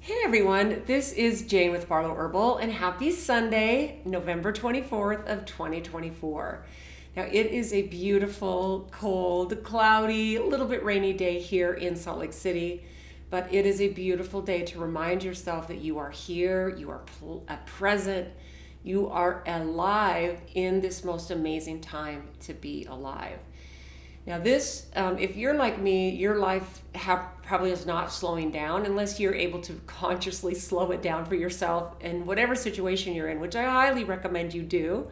Hey everyone, this is Jane with Barlow Herbal, and happy Sunday, November 24th of 2024. Now it is a beautiful, cold, cloudy, a little bit rainy day here in Salt Lake City, but it is a beautiful day to remind yourself that you are here, you are present, you are alive in this most amazing time to be alive. Now, if you're like me, your life probably is not slowing down unless you're able to consciously slow it down for yourself in whatever situation you're in, which I highly recommend you do.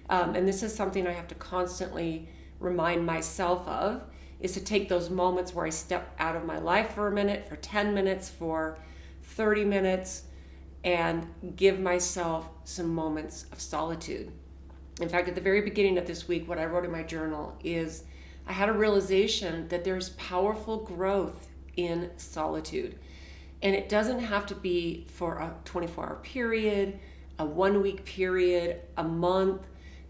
And this is something I have to constantly remind myself of, is to take those moments where I step out of my life for a minute, for 10 minutes, for 30 minutes, and give myself some moments of solitude. In fact, at the very beginning of this week, what I wrote in my journal is I had a realization that there's powerful growth in solitude. And it doesn't have to be for a 24-hour period, a 1 week period, a month.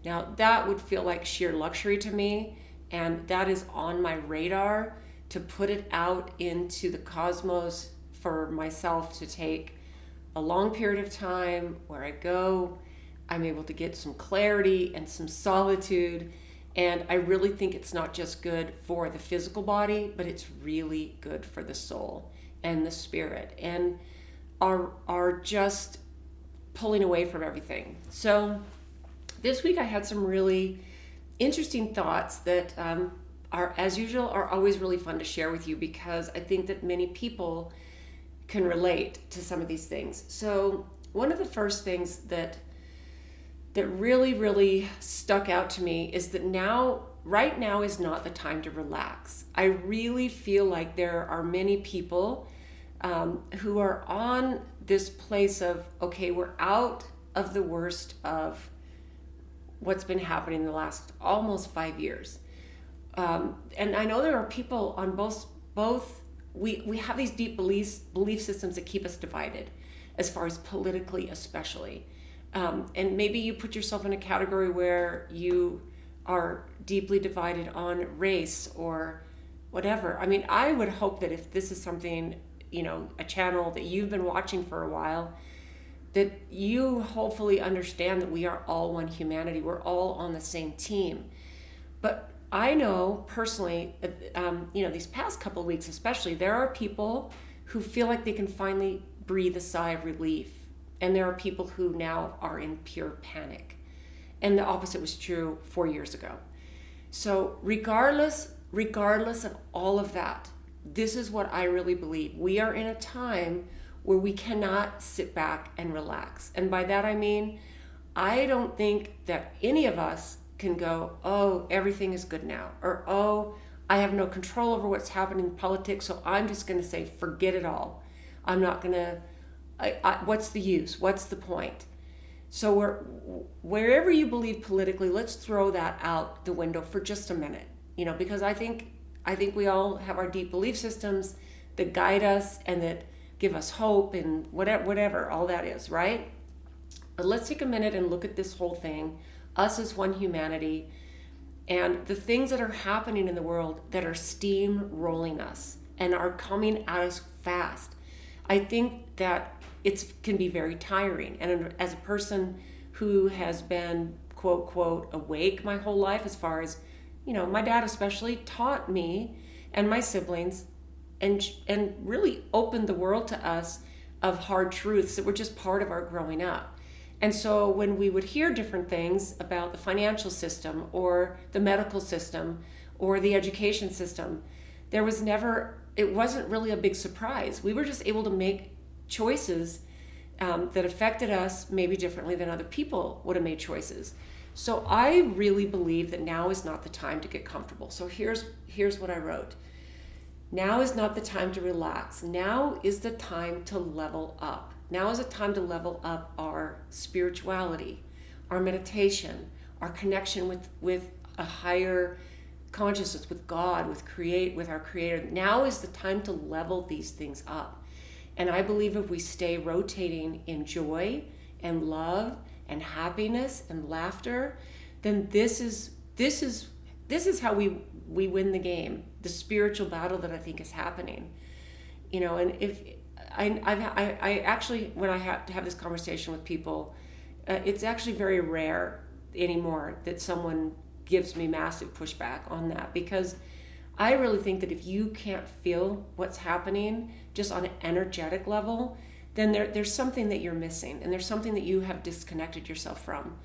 Now, that would feel like sheer luxury to me. And that is on my radar to put it out into the cosmos for myself to take a long period of time where I go, I'm able to get some clarity and some solitude. And I really think it's not just good for the physical body, but it's really good for the soul and the spirit and are just pulling away from everything. So this week I had some really interesting thoughts that are, as usual, are always really fun to share with you because I think that many people can relate to some of these things. So one of the first things that really stuck out to me is that right now is not the time to relax. I really feel like there are many people who are on this place of, okay, we're out of the worst of what's been happening the last almost 5 years. And I know there are people on both we have these deep belief systems that keep us divided, as far as politically especially. And maybe you put yourself in a category where you are deeply divided on race or whatever. I mean, I would hope that if this is something, a channel that you've been watching for a while, that you hopefully understand that we are all one humanity. We're all on the same team. But I know personally, these past couple of weeks especially, there are people who feel like they can finally breathe a sigh of relief. And there are people who now are in pure panic. And the opposite was true 4 years ago. So regardless of all of that, this is what I really believe. We are in a time where we cannot sit back and relax. And by that I mean, I don't think that any of us can go, oh, everything is good now. Or, oh, I have no control over what's happening in politics, so I'm just going to say, forget it all. I'm not going to... what's the use? What's the point? So wherever you believe politically, let's throw that out the window for just a minute, because I think we all have our deep belief systems that guide us and that give us hope and whatever all that is, right? But let's take a minute and look at this whole thing, us as one humanity, and the things that are happening in the world that are steamrolling us and are coming at us fast. I think that it can be very tiring. And as a person who has been, quote, quote, awake my whole life, as far as, my dad especially taught me and my siblings and really opened the world to us of hard truths that were just part of our growing up. And so when we would hear different things about the financial system or the medical system or the education system, it wasn't really a big surprise. We were just able to make choices that affected us maybe differently than other people would have made choices. So I really believe that now is not the time to get comfortable. So here's what I wrote. Now is not the time to relax. Now is the time to level up. Now is the time to level up our spirituality, our meditation, our connection with a higher consciousness, with God, with our Creator. Now is the time to level these things up. And I believe if we stay rotating in joy and love and happipiness and laughter, then this is how we win the game, the spiritual battle that I think is happening. And if I actually, when I have to have this conversation with people, it's actually very rare anymore that someone gives me massive pushback on that, because I really think that if you can't feel what's happening just on an energetic level, then there's something that you're missing, and there's something that you have disconnected yourself from.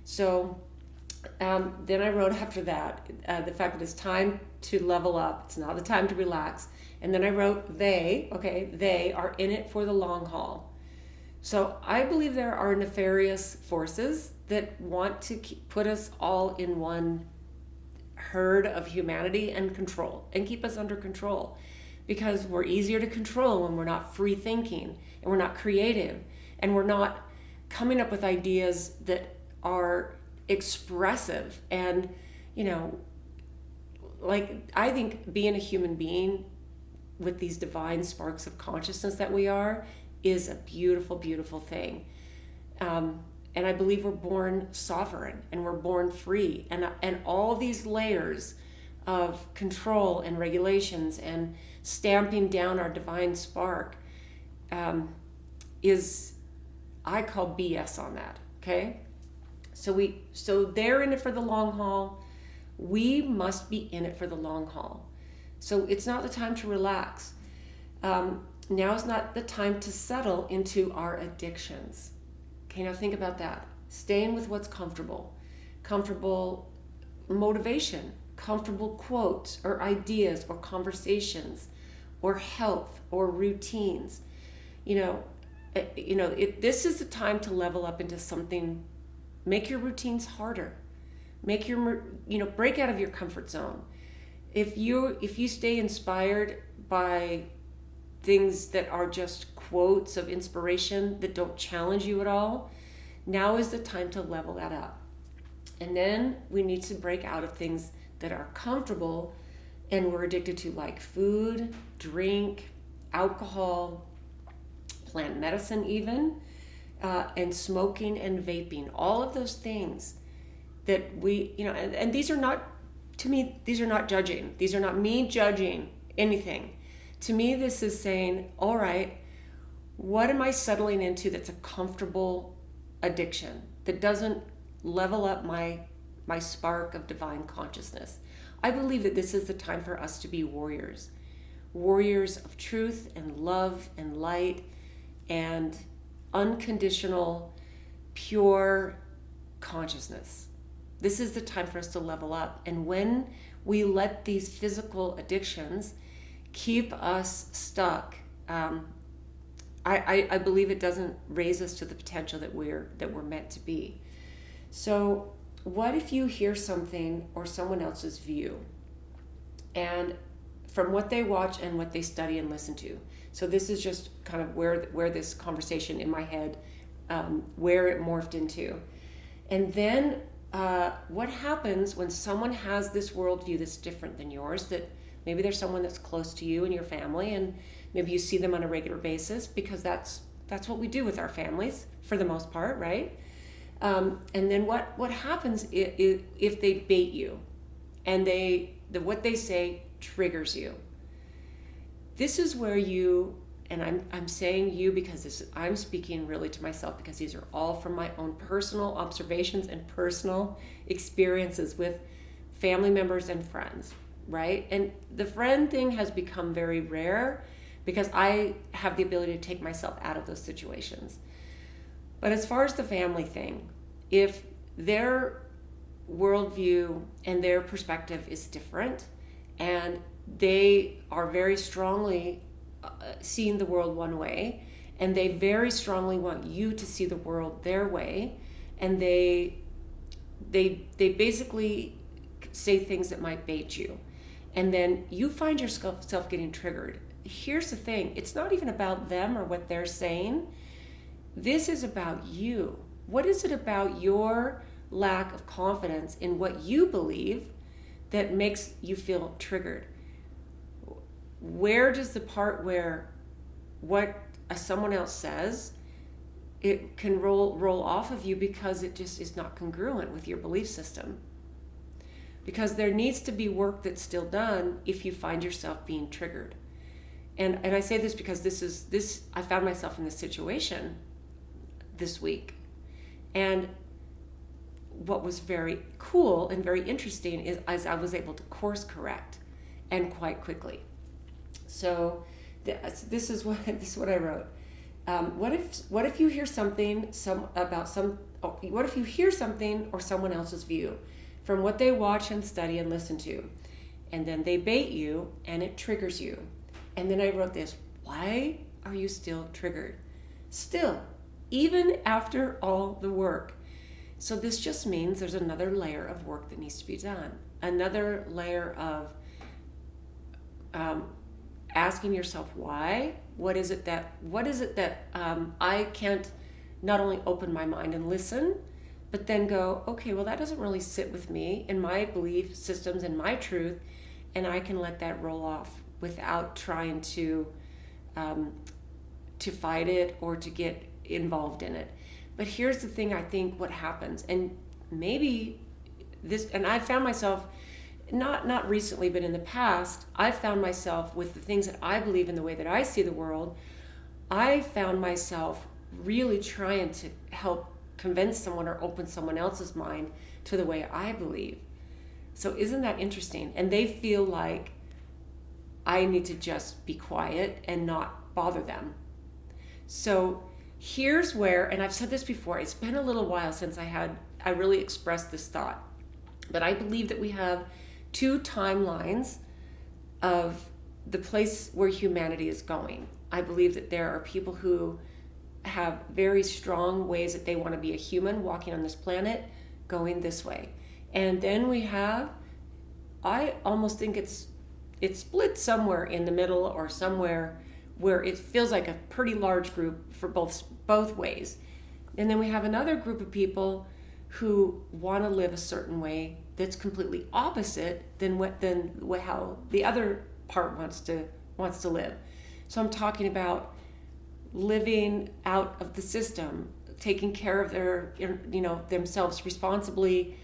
So then I wrote after that the fact that it's time to level up. It's not the time to relax. And then I wrote they are in it for the long haul. So I believe there are nefarious forces that want to put us all in one herd of humanity and control, and keep us under control, because we're easier to control when we're not free thinking, and we're not creative, and we're not coming up with ideas that are expressive. And like, I think being a human being with these divine sparks of consciousness that we are is a beautiful, beautiful thing. And I believe we're born sovereign, and we're born free, and all these layers of control and regulations and stamping down our divine spark I call BS on that. Okay, so they're in it for the long haul. We must be in it for the long haul. So it's not the time to relax. Now is not the time to settle into our addictions. Okay, now think about that. Staying with what's comfortable. Comfortable motivation, comfortable quotes or ideas or conversations or health or routines. This is the time to level up into something. Make your routines harder. Make break out of your comfort zone. If you stay inspired by things that are just quotes of inspiration that don't challenge you at all, now is the time to level that up. And then we need to break out of things that are comfortable and we're addicted to, like food, drink, alcohol, plant medicine even, and smoking and vaping. All of those things that we, and these are not, to me, these are not judging. These are not me judging anything. To me, this is saying, all right, what am I settling into that's a comfortable addiction that doesn't level up my spark of divine consciousness? I believe that this is the time for us to be warriors of truth and love and light and unconditional, pure consciousness. This is the time for us to level up. And when we let these physical addictions keep us stuck, I believe it doesn't raise us to the potential that we're meant to be. So what if you hear something or someone else's view, and from what they watch and what they study and listen to? So this is just kind of where this conversation in my head, where it morphed into. And then what happens when someone has this worldview that's different than yours, that maybe there's someone that's close to you and your family, and maybe you see them on a regular basis, because that's what we do with our families for the most part, right? And then what happens if they bait you, and what they say triggers you? This is where you, and I'm saying you because I'm speaking really to myself, because these are all from my own personal observations and personal experiences with family members and friends, right? And the friend thing has become very rare because I have the ability to take myself out of those situations. But as far as the family thing, if their worldview and their perspective is different, and they are very strongly seeing the world one way, and they very strongly want you to see the world their way, and they basically say things that might bait you, and then you find yourself getting triggered. Here's the thing, it's not even about them or what they're saying. This is about you. What is it about your lack of confidence in what you believe that makes you feel triggered? Where does the part where what someone else says, it can roll off of you because it just is not congruent with your belief system? Because there needs to be work that's still done if you find yourself being triggered. And I say this because I found myself in this situation this week. And what was very cool and very interesting is I was able to course correct, and quite quickly. So this is what I wrote. What if you hear something what if you hear something or someone else's view from what they watch and study and listen to, and then they bait you and it triggers you? And then I wrote this: why are you still triggered? Still, even after all the work. So this just means there's another layer of work that needs to be done. Another layer of asking yourself why. What is it that I can't not only open my mind and listen, but then go, okay, well, that doesn't really sit with me and my belief systems and my truth, and I can let that roll off without trying to fight it or to get involved in it. But here's the thing, I think what happens, and maybe this, and I found myself, not recently, but in the past, I found myself with the things that I believe in, the way that I see the world, I found myself really trying to help convince someone or open someone else's mind to the way I believe. So isn't that interesting? And they feel like I need to just be quiet and not bother them. So here's where, and I've said this before, it's been a little while since I really expressed this thought, but I believe that we have two timelines of the place where humanity is going. I believe that there are people who have very strong ways that they want to be a human walking on this planet, going this way. And then we have, I almost think it's split somewhere in the middle, or somewhere where it feels like a pretty large group for both ways. And then we have another group of people who want to live a certain way that's completely opposite than how the other part wants to live. So I'm talking about living out of the system, taking care of themselves responsibly,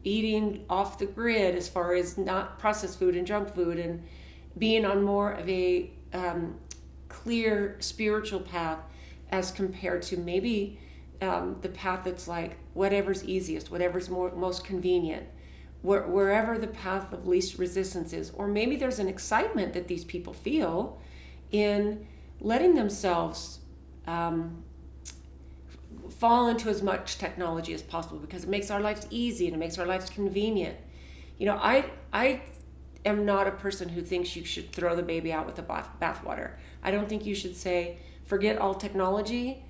eating off the grid as far as not processed food and junk food, and being on more of a clear spiritual path as compared to maybe the path that's like whatever's easiest, whatever's most convenient, wherever the path of least resistance is. Or maybe there's an excitement that these people feel in letting themselves fall into as much technology as possible, because it makes our lives easy and it makes our lives convenient. I am not a person who thinks you should throw the baby out with the bathwater. I don't think you should say, forget all technology.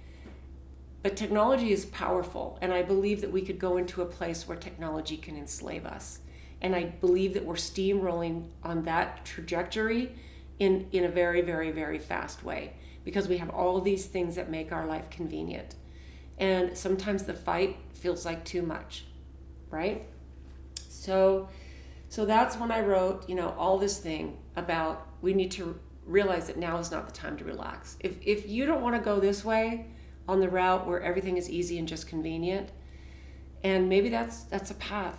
But technology is powerful, and I believe that we could go into a place where technology can enslave us. And I believe that we're steamrolling on that trajectory in a very, very, very fast way, because we have all of these things that make our life convenient. And sometimes the fight feels like too much, right? So that's when I wrote, all this thing about we need to realize that now is not the time to relax. If you don't want to go this way on the route where everything is easy and just convenient, and maybe that's a path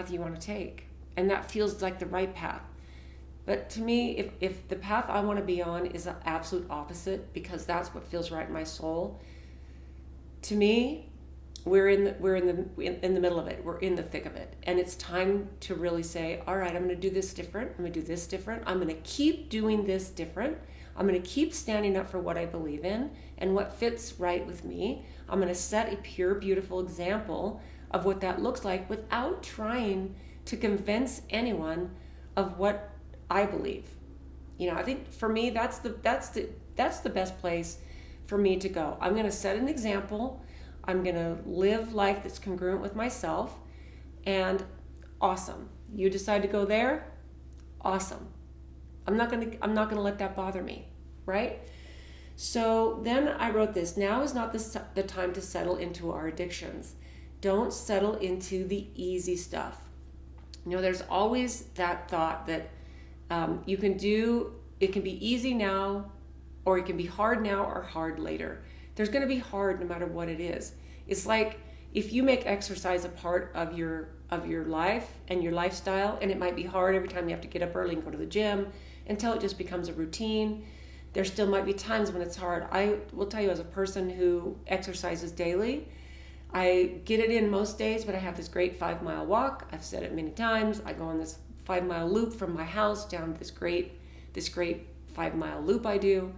you want to take, and that feels like the right path. But to me, if the path I want to be on is the absolute opposite, because that's what feels right in my soul, to me, we're in the middle of it. We're in the thick of it, and it's time to really say, all right, I'm going to do this different. I'm going to do this different. I'm going to keep doing this different. I'm going to keep standing up for what I believe in and what fits right with me. I'm going to set a pure, beautiful example of what that looks like without trying to convince anyone of what I believe. I think for me, that's the best place for me to go. I'm going to set an example. I'm going to live life that's congruent with myself, and awesome. You decide to go there, awesome. I'm not going to let that bother me, right? So then I wrote this: now is not the time to settle into our addictions. Don't settle into the easy stuff. There's always that thought that you can do, it can be easy now, or it can be hard now or hard later. There's going to be hard no matter what it is. It's like if you make exercise a part of your life and your lifestyle, and it might be hard every time you have to get up early and go to the gym, until it just becomes a routine. There still might be times when it's hard. I will tell you, as a person who exercises daily, I get it in most days, but I have this great 5-mile walk. I've said it many times. I go on this 5-mile loop from my house down to this great 5-mile loop I do.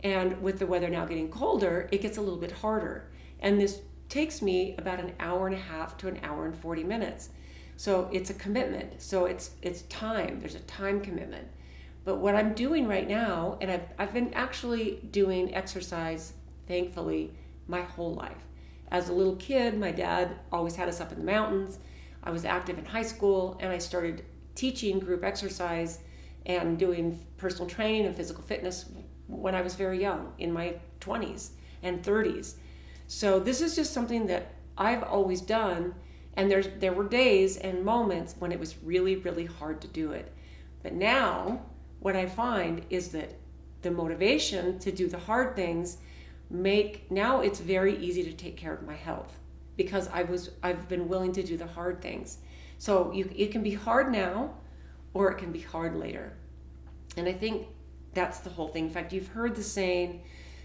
And with the weather now getting colder, it gets a little bit harder. And this takes me about an hour and a half to an hour and 40 minutes. So it's a commitment. So it's time. There's a time commitment. But what I'm doing right now, and I've been actually doing exercise, thankfully, my whole life. As a little kid, my dad always had us up in the mountains. I was active in high school, and I started teaching group exercise and doing personal training and physical fitness when I was very young, in my 20s and 30s. So this is just something that I've always done, and there were days and moments when it was really, really hard to do it. But now, what I find is that the motivation to do the hard things now it's very easy to take care of my health, because I've been willing to do the hard things. So it can be hard now, or it can be hard later. And I think that's the whole thing. In fact, you've heard the saying,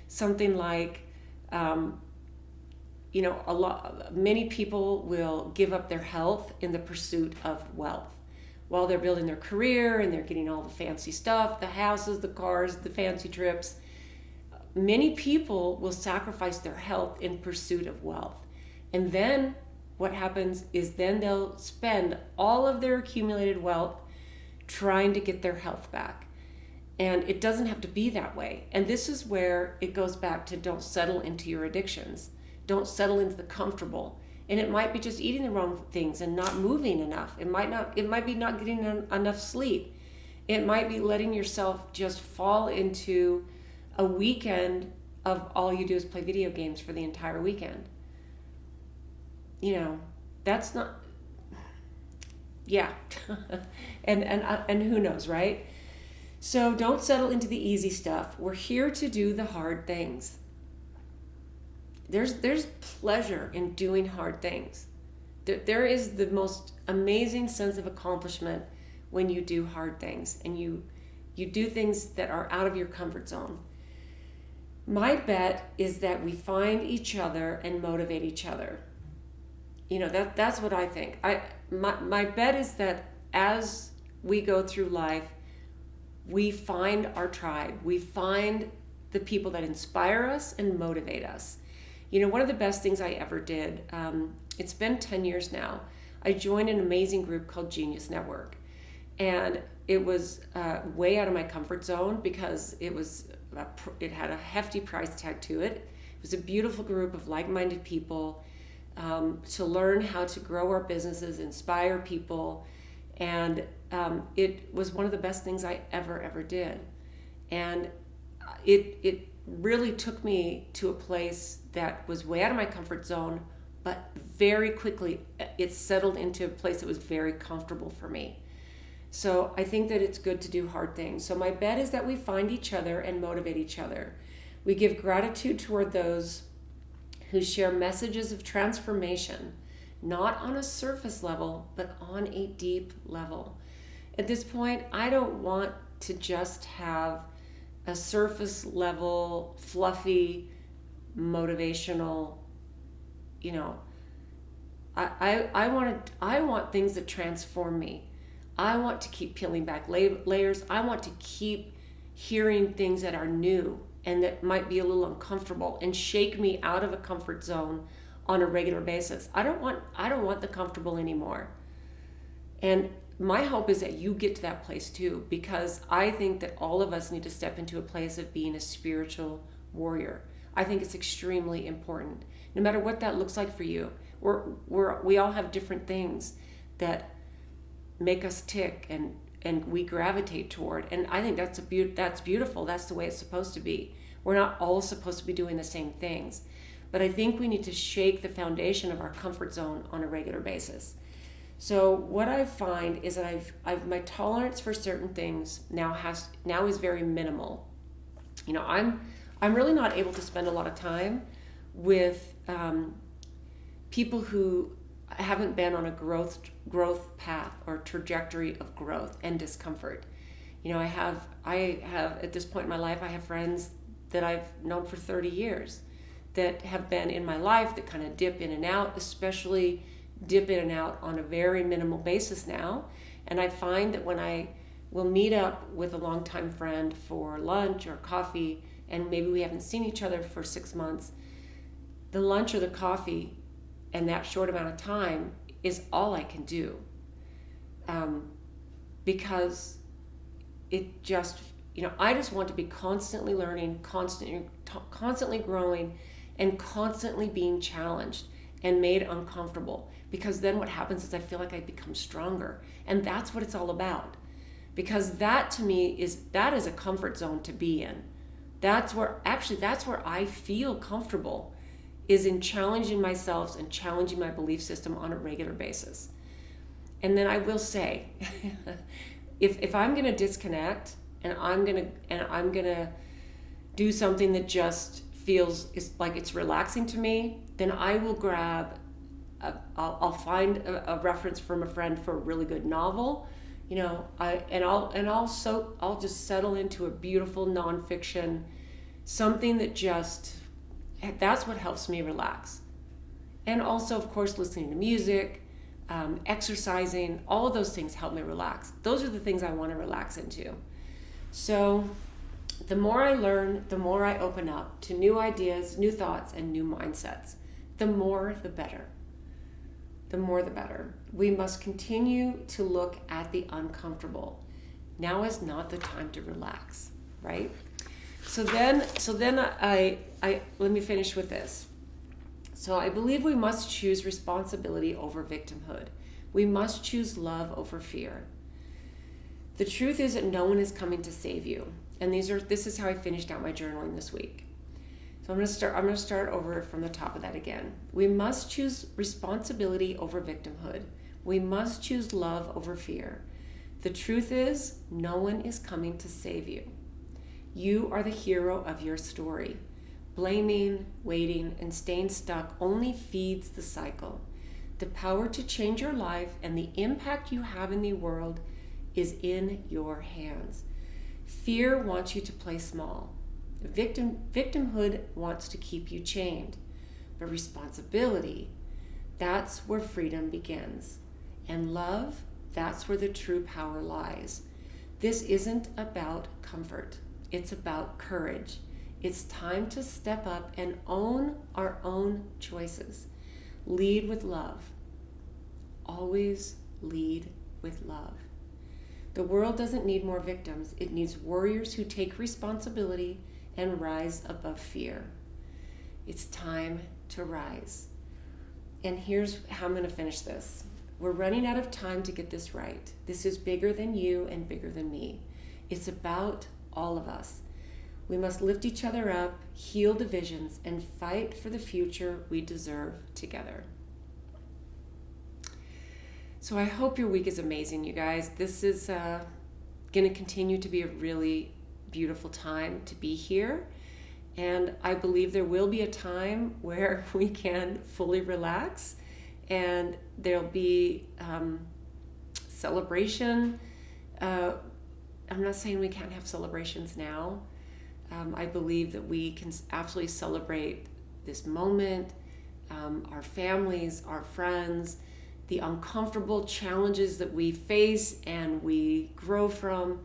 something like, many people will give up their health in the pursuit of wealth. While they're building their career and they're getting all the fancy stuff, the houses, the cars, the fancy trips, many people will sacrifice their health in pursuit of wealth. And then what happens is then they'll spend all of their accumulated wealth trying to get their health back. And it doesn't have to be that way. And this is where it goes back to, don't settle into your addictions. Don't settle into the comfortable. And it might be just eating the wrong things and not moving enough. It might be not getting enough sleep. It might be letting yourself just fall into a weekend of all you do is play video games for the entire weekend. That's not, yeah. and who knows, right? So don't settle into the easy stuff. We're here to do the hard things. There's pleasure in doing hard things. There is the most amazing sense of accomplishment when you do hard things and you do things that are out of your comfort zone. My bet is that we find each other and motivate each other. That's what I think. My bet is that as we go through life, we find our tribe. We find the people that inspire us and motivate us. One of the best things I ever did, it's been 10 years now, I joined an amazing group called Genius Network. And it was way out of my comfort zone, because it had a hefty price tag to it. It was a beautiful group of like-minded people to learn how to grow our businesses, inspire people. And it was one of the best things I ever did. And it really took me to a place that was way out of my comfort zone, but very quickly it settled into a place that was very comfortable for me. So I think that it's good to do hard things. So my bet is that we find each other and motivate each other. We give gratitude toward those who share messages of transformation, not on a surface level, but on a deep level. At this point, I don't want to just have a surface level, fluffy, motivational, I want things that transform me. I want to keep peeling back layers. I want to keep hearing things that are new and that might be a little uncomfortable and shake me out of a comfort zone on a regular basis. I don't want the comfortable anymore. And my hope is that you get to that place too, because I think that all of us need to step into a place of being a spiritual warrior. I think it's extremely important, no matter what that looks like for you. We all have different things that make us tick and we gravitate toward. And I think that's beautiful. That's the way it's supposed to be. We're not all supposed to be doing the same things. But I think we need to shake the foundation of our comfort zone on a regular basis. So what I find is that I've my tolerance for certain things now is very minimal. I'm really not able to spend a lot of time with people who haven't been on a growth path or trajectory of growth and discomfort. I have at this point in my life, I have friends that I've known for 30 years that have been in my life that kind of dip in and out, especially dip in and out on a very minimal basis now. And I find that when I will meet up with a longtime friend for lunch or coffee, and maybe we haven't seen each other for 6 months, the lunch or the coffee and that short amount of time is all I can do. Because it just, I just want to be constantly learning, constantly growing, and constantly being challenged and made uncomfortable. Because then what happens is I feel like I become stronger. And that's what it's all about. Because that to me is a comfort zone to be in. That's where I feel comfortable, is in challenging myself and challenging my belief system on a regular basis. And then I will say, if I'm going to disconnect and I'm going to do something that just feels like it's relaxing to me, then I will grab I'll find a reference from a friend for a really good novel, I'll just settle into a beautiful nonfiction, something that's what helps me relax. And also, of course, listening to music, exercising, all of those things help me relax. Those are the things I want to relax into. So the more I learn, the more I open up to new ideas, new thoughts, and new mindsets. The more, the better. The more, the better. We must continue to look at the uncomfortable. Now is not the time to relax, right? So then I let me finish with this. So I believe we must choose responsibility over victimhood. We must choose love over fear. The truth is that no one is coming to save you. And this is how I finished out my journaling this week. So I'm going to start over from the top of that again. We must choose responsibility over victimhood. We must choose love over fear. The truth is, no one is coming to save you. You are the hero of your story. Blaming, waiting, and staying stuck only feeds the cycle. The power to change your life and the impact you have in the world is in your hands. Fear wants you to play small. Victimhood wants to keep you chained. But responsibility, that's where freedom begins. And love, that's where the true power lies. This isn't about comfort. It's about courage. It's time to step up and own our own choices. Lead with love. Always lead with love. The world doesn't need more victims. It needs warriors who take responsibility and rise above fear. It's time to rise. And here's how I'm going to finish this. We're running out of time to get this right. This is bigger than you and bigger than me. It's about all of us. We must lift each other up, heal divisions, and fight for the future we deserve together. So I hope your week is amazing, you guys. This is going to continue to be a really beautiful time to be here. And I believe there will be a time where we can fully relax and there'll be celebration. I'm not saying we can't have celebrations now. I believe that we can absolutely celebrate this moment, our families, our friends, the uncomfortable challenges that we face and we grow from.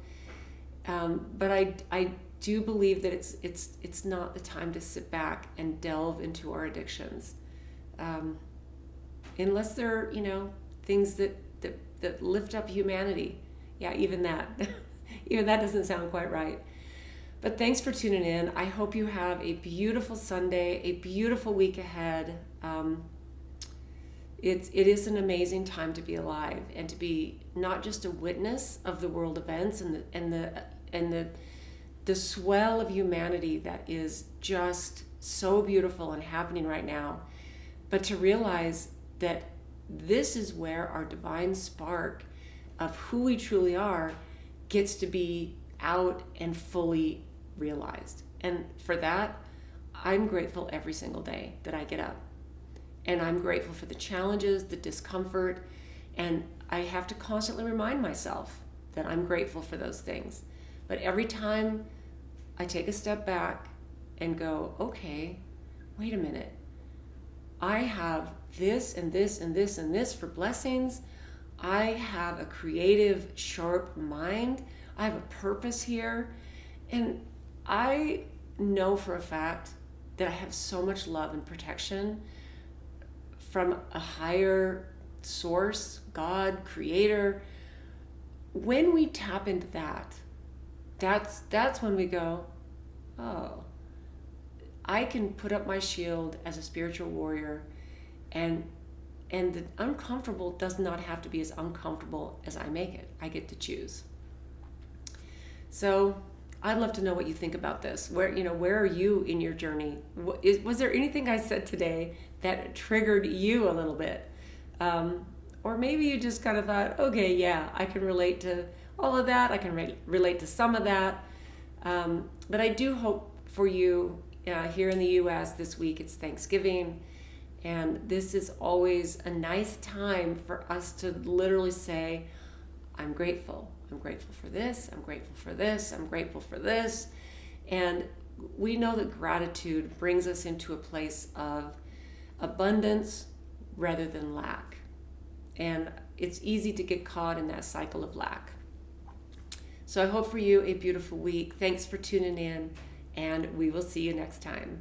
But I do believe that it's not the time to sit back and delve into our addictions, unless they're things that lift up humanity. Yeah, even that even that doesn't sound quite right. But thanks for tuning in. I hope you have a beautiful Sunday, a beautiful week ahead. It is an amazing time to be alive and to be not just a witness of the world events and the swell of humanity that is just so beautiful and happening right now, but to realize that this is where our divine spark of who we truly are gets to be out and fully realized. And for that, I'm grateful every single day that I get up. And I'm grateful for the challenges, the discomfort, and I have to constantly remind myself that I'm grateful for those things. But every time I take a step back and go, okay, wait a minute. I have this and this and this and this for blessings. I have a creative, sharp mind. I have a purpose here. And I know for a fact that I have so much love and protection from a higher source, God, creator. When we tap into that, that's when we go, oh, I can put up my shield as a spiritual warrior, and the uncomfortable does not have to be as uncomfortable as I make it. I get to choose. So I'd love to know what you think about this. Where are you in your journey? Was there anything I said today that triggered you a little bit? Or maybe you just kind of thought, okay, yeah, I can relate to all of that. I can relate to some of that. But I do hope for you here in the U.S. this week, it's Thanksgiving. And this is always a nice time for us to literally say, I'm grateful. I'm grateful for this. I'm grateful for this. I'm grateful for this. And we know that gratitude brings us into a place of abundance rather than lack. And it's easy to get caught in that cycle of lack. So I hope for you a beautiful week. Thanks for tuning in, and we will see you next time.